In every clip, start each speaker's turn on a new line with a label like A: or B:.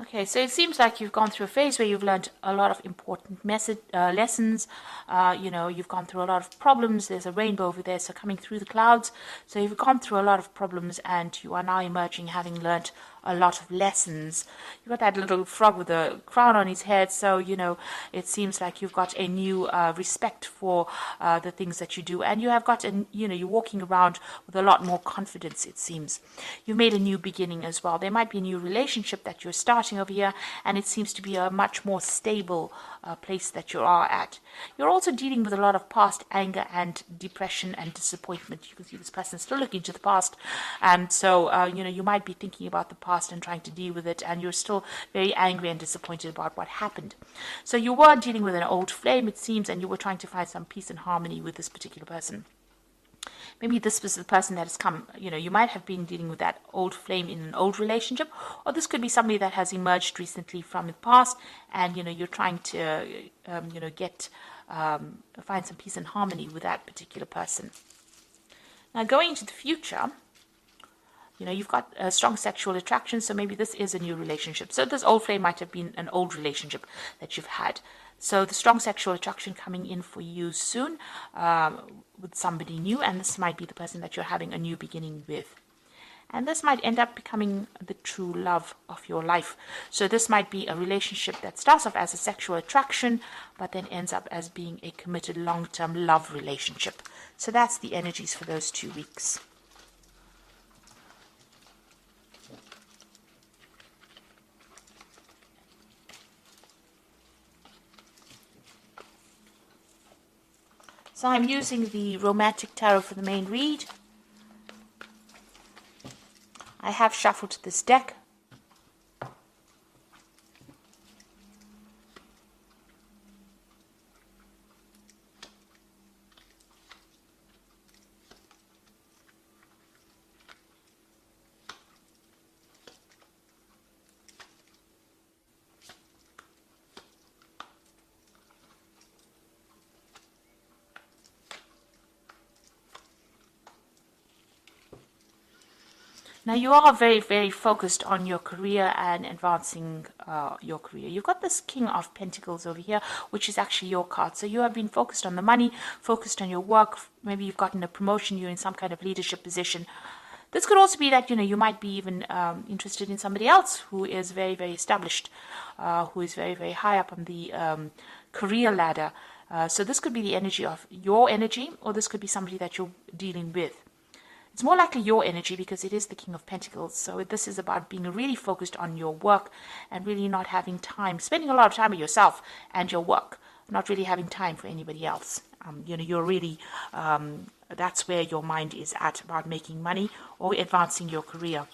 A: Okay, so it seems like you've gone through a phase where you've learned a lot of important lessons. You've gone through a lot of problems. There's a rainbow over there, so coming through the clouds. So you've gone through a lot of problems, and you are now emerging having learned a lot of lessons. You've got that little frog with a crown on his head, so it seems like you've got a new respect for the things that you do, and you have got you're walking around with a lot more confidence. It seems you've made a new beginning as well. There might be a new relationship that you're starting over here, and it seems to be a much more stable place that you are at. You're also dealing with a lot of past anger and depression and disappointment. You can see this person still looking to the past, and so you might be thinking about the past and trying to deal with it, and you're still very angry and disappointed about what happened. So you were dealing with an old flame, it seems, and you were trying to find some peace and harmony with this particular person. Maybe this was the person that has come, you might have been dealing with that old flame in an old relationship, or this could be somebody that has emerged recently from the past, and you're trying to find some peace and harmony with that particular person. Now, going into the future, you've got a strong sexual attraction, so maybe this is a new relationship. So this old flame might have been an old relationship that you've had. So the strong sexual attraction coming in for you soon with somebody new, and this might be the person that you're having a new beginning with. And this might end up becoming the true love of your life. So this might be a relationship that starts off as a sexual attraction, but then ends up as being a committed long-term love relationship. So that's the energies for those 2 weeks. So I'm using the Romantic Tarot for the main read. I have shuffled this deck. Now, you are very, very focused on your career and advancing your career. You've got this King of Pentacles over here, which is actually your card. So you have been focused on the money, focused on your work. Maybe you've gotten a promotion, you're in some kind of leadership position. This could also be that, you might be even interested in somebody else who is very, very established, who is very, very high up on the career ladder. So this could be the energy of your energy, or this could be somebody that you're dealing with. It's more likely your energy because it is the King of Pentacles. So this is about being really focused on your work and really not having time, spending a lot of time with yourself and your work, not really having time for anybody else. You're really, that's where your mind is at, about making money or advancing your career.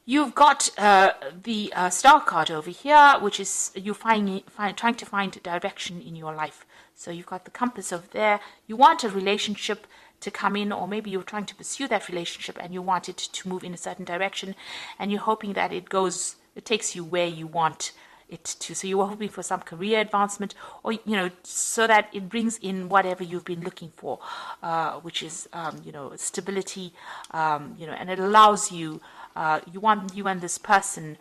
A: You've got the Star card over here, which is you trying to find direction in your life. So you've got the compass over there. You want a relationship to come in, or maybe you're trying to pursue that relationship and you want it to move in a certain direction, and you're hoping that it takes you where you want it to. So you were hoping for some career advancement, or so that it brings in whatever you've been looking for, which is stability, and it allows you. You want you and this person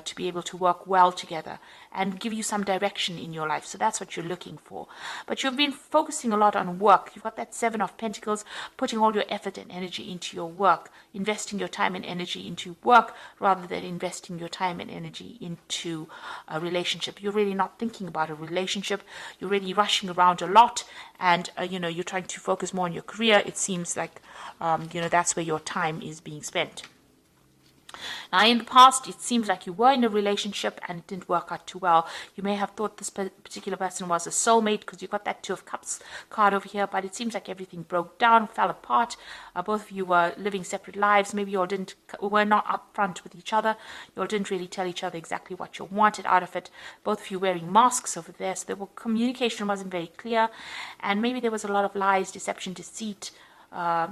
A: to be able to work well together and give you some direction in your life. So that's what you're looking for. But you've been focusing a lot on work. You've got that Seven of Pentacles, putting all your effort and energy into your work, investing your time and energy into work rather than investing your time and energy into a relationship. You're really not thinking about a relationship. You're really rushing around a lot, and you're trying to focus more on your career. It seems like that's where your time is being spent. Now, in the past, it seems like you were in a relationship and it didn't work out too well. You may have thought this particular person was a soulmate because you've got that Two of Cups card over here, but it seems like everything broke down, fell apart. Both of you were living separate lives. Maybe you all were not upfront with each other. You all didn't really tell each other exactly what you wanted out of it. Both of you wearing masks over there, so communication wasn't very clear, and maybe there was a lot of lies, deception, deceit,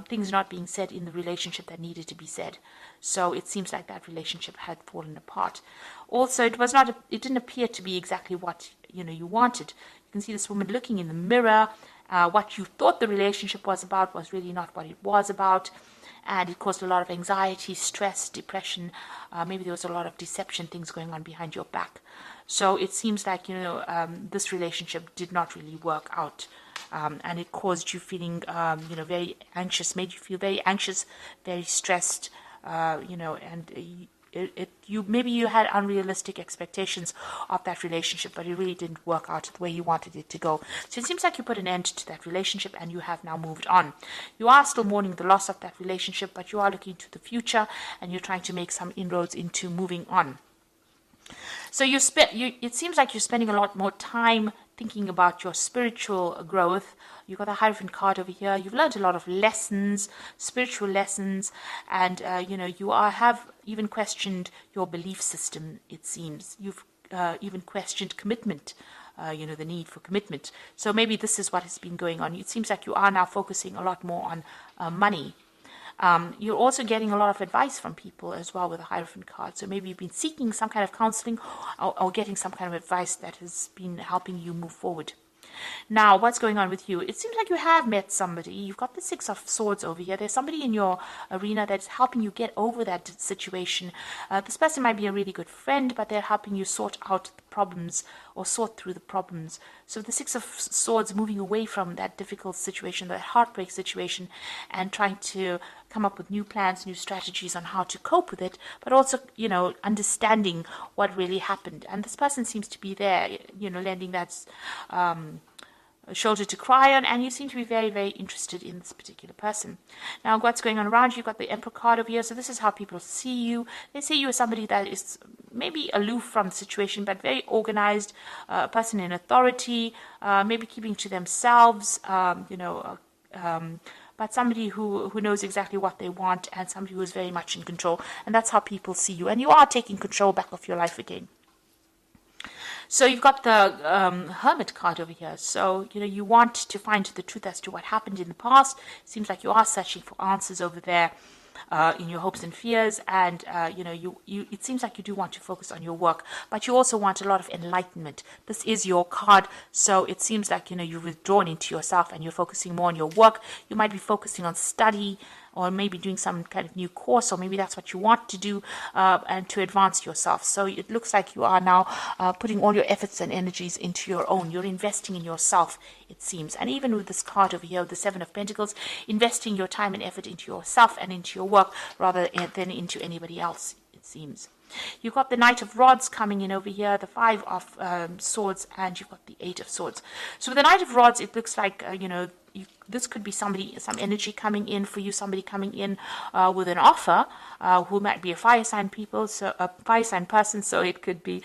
A: things not being said in the relationship that needed to be said. So it seems like that relationship had fallen apart. Also, it didn't appear to be exactly what you wanted. You can see this woman looking in the mirror, what you thought the relationship was about was really not what it was about. And it caused a lot of anxiety, stress, depression. Maybe there was a lot of deception, things going on behind your back. So it seems like, this relationship did not really work out. And it caused you feeling, very anxious, made you feel very anxious, very stressed, and maybe you had unrealistic expectations of that relationship, but it really didn't work out the way you wanted it to go. So it seems like you put an end to that relationship and you have now moved on. You are still mourning the loss of that relationship, but you are looking to the future and you're trying to make some inroads into moving on. So it seems like you're spending a lot more time thinking about your spiritual growth. You've got the Hierophant card over here. You've learned a lot of lessons, spiritual lessons, and you have even questioned your belief system. It seems you've even questioned commitment. The need for commitment. So maybe this is what has been going on. It seems like you are now focusing a lot more on money. You're also getting a lot of advice from people as well with the Hierophant card. So maybe you've been seeking some kind of counseling or getting some kind of advice that has been helping you move forward. Now, what's going on with you? It seems like you have met somebody. You've got the Six of Swords over here. There's somebody in your arena that's helping you get over that situation. This person might be a really good friend, but they're helping you sort out the problems or sort through the problems. So the Six of Swords moving away from that difficult situation, that heartbreak situation, and trying to come up with new plans, new strategies on how to cope with it, but also, understanding what really happened. And this person seems to be there, lending that shoulder to cry on, and you seem to be very, very interested in this particular person. Now, what's going on around you? You've got the Emperor card over here, so this is how people see you. They see you as somebody that is maybe aloof from the situation, but very organized, a person in authority, maybe keeping to themselves, but somebody who knows exactly what they want and somebody who is very much in control. And that's how people see you. And you are taking control back of your life again. So you've got the Hermit card over here. So, you want to find the truth as to what happened in the past. Seems like you are searching for answers over there in your hopes and fears. And, it seems like you do want to focus on your work, but you also want a lot of enlightenment. This is your card. So it seems like, you've withdrawn into yourself and you're focusing more on your work. You might be focusing on study, or maybe doing some kind of new course, or maybe that's what you want to do and to advance yourself. So it looks like you are now putting all your efforts and energies into your own. You're investing in yourself, it seems. And even with this card over here, the Seven of Pentacles, investing your time and effort into yourself and into your work rather than into anybody else, it seems. You've got the Knight of Rods coming in over here, the Five of Swords, and you've got the Eight of Swords. So with the Knight of Rods, it looks like, this could be somebody, some energy coming in for you, somebody coming in with an offer, who might be a fire sign person, so it could be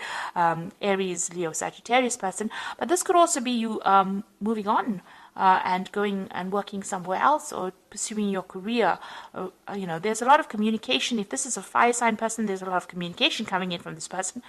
A: Aries, Leo, Sagittarius person, but this could also be you moving on and going and working somewhere else or pursuing your career. There's a lot of communication. If this is a fire sign person, there's a lot of communication coming in from this person.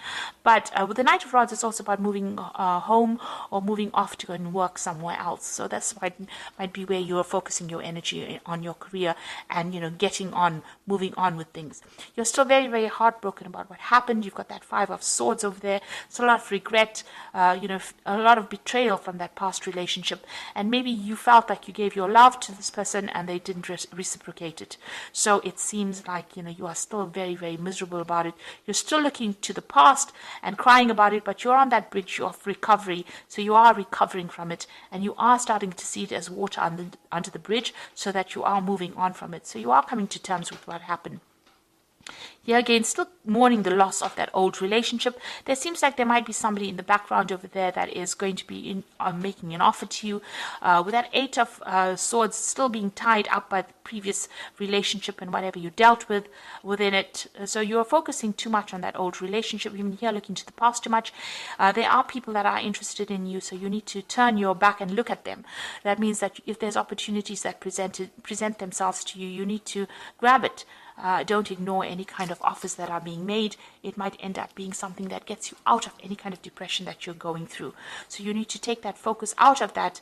A: But with the Knight of Rods, it's also about moving home or moving off to go and work somewhere else. So that's might be where you're focusing your energy on your career and, getting on, moving on with things. You're still very, very heartbroken about what happened. You've got that Five of Swords over there. It's a lot of regret, a lot of betrayal from that past relationship. And maybe you felt like you gave your love to this person and they didn't reciprocate it. So it seems like, you are still very, very miserable about it. You're still looking to the past and crying about it, but you're on that bridge of recovery. So you are recovering from it and you are starting to see it as water under the bridge so that you are moving on from it. So you are coming to terms with what happened. Here again, still mourning the loss of that old relationship. There seems like there might be somebody in the background over there that is going to be making an offer to you. With that Eight of Swords still being tied up by the previous relationship and whatever you dealt with within it. So you're focusing too much on that old relationship. Even here, looking to the past too much. There are people that are interested in you, so you need to turn your back and look at them. That means that if there's opportunities that present themselves to you, you need to grab it. Don't ignore any kind of offers that are being made. It might end up being something that gets you out of any kind of depression that you're going through. So you need to take that focus out of that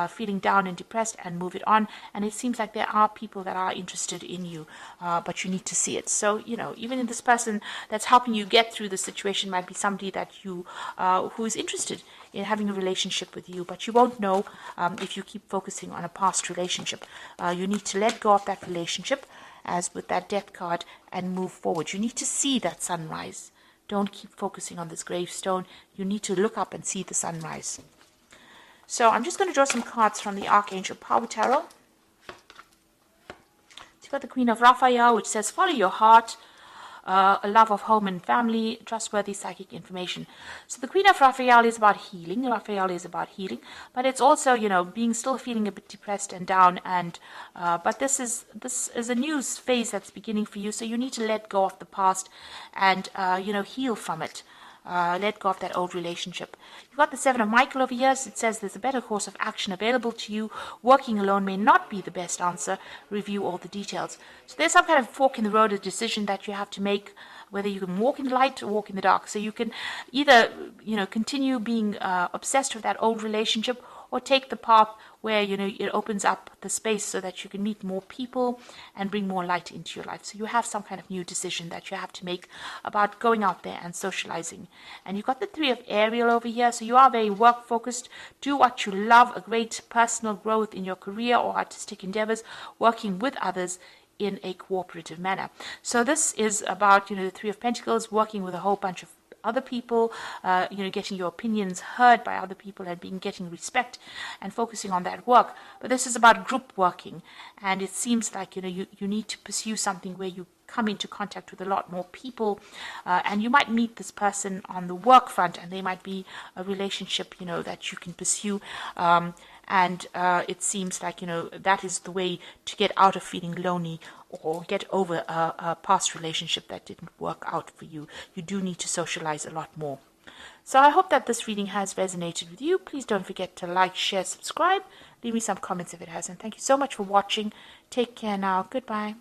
A: feeling down and depressed, and move it on. And it seems like there are people that are interested in you, but you need to see it. So, even in this person that's helping you get through the situation might be somebody that you who is interested in having a relationship with you, but you won't know if you keep focusing on a past relationship. You need to let go of that relationship, as with that Death card, and move forward. You need to see that sunrise. Don't keep focusing on this gravestone. You need to look up and see the sunrise. So I'm just going to draw some cards from the Archangel Power Tarot. So you've got the Queen of Raphael, which says, follow your heart. A love of home and family, trustworthy psychic information. So the Queen of Raphael is about healing. Raphael is about healing, but it's also, being still feeling a bit depressed and down. And but this is a new phase that's beginning for you. So you need to let go of the past and heal from it. Let go of that old relationship. You've got the Seven of Michael over here. So it says there's a better course of action available to you. Working alone may not be the best answer. Review all the details. So there's some kind of fork in the road, a decision that you have to make, whether you can walk in the light or walk in the dark. So you can either, continue being obsessed with that old relationship, or take the path where, it opens up the space so that you can meet more people and bring more light into your life. So you have some kind of new decision that you have to make about going out there and socializing. And you've got the Three of Ariel over here. So you are very work focused. Do what you love, a great personal growth in your career or artistic endeavors, working with others in a cooperative manner. So this is about, the Three of Pentacles, working with a whole bunch of other people, getting your opinions heard by other people and getting respect and focusing on that work. But this is about group working, and it seems like you need to pursue something where you come into contact with a lot more people, and you might meet this person on the work front, and they might be a relationship that you can pursue, and it seems like that is the way to get out of feeling lonely or get over a past relationship that didn't work out for you. You do need to socialize a lot more. So I hope that this reading has resonated with you. Please don't forget to like, share, subscribe. Leave me some comments if it has. And thank you so much for watching. Take care now. Goodbye.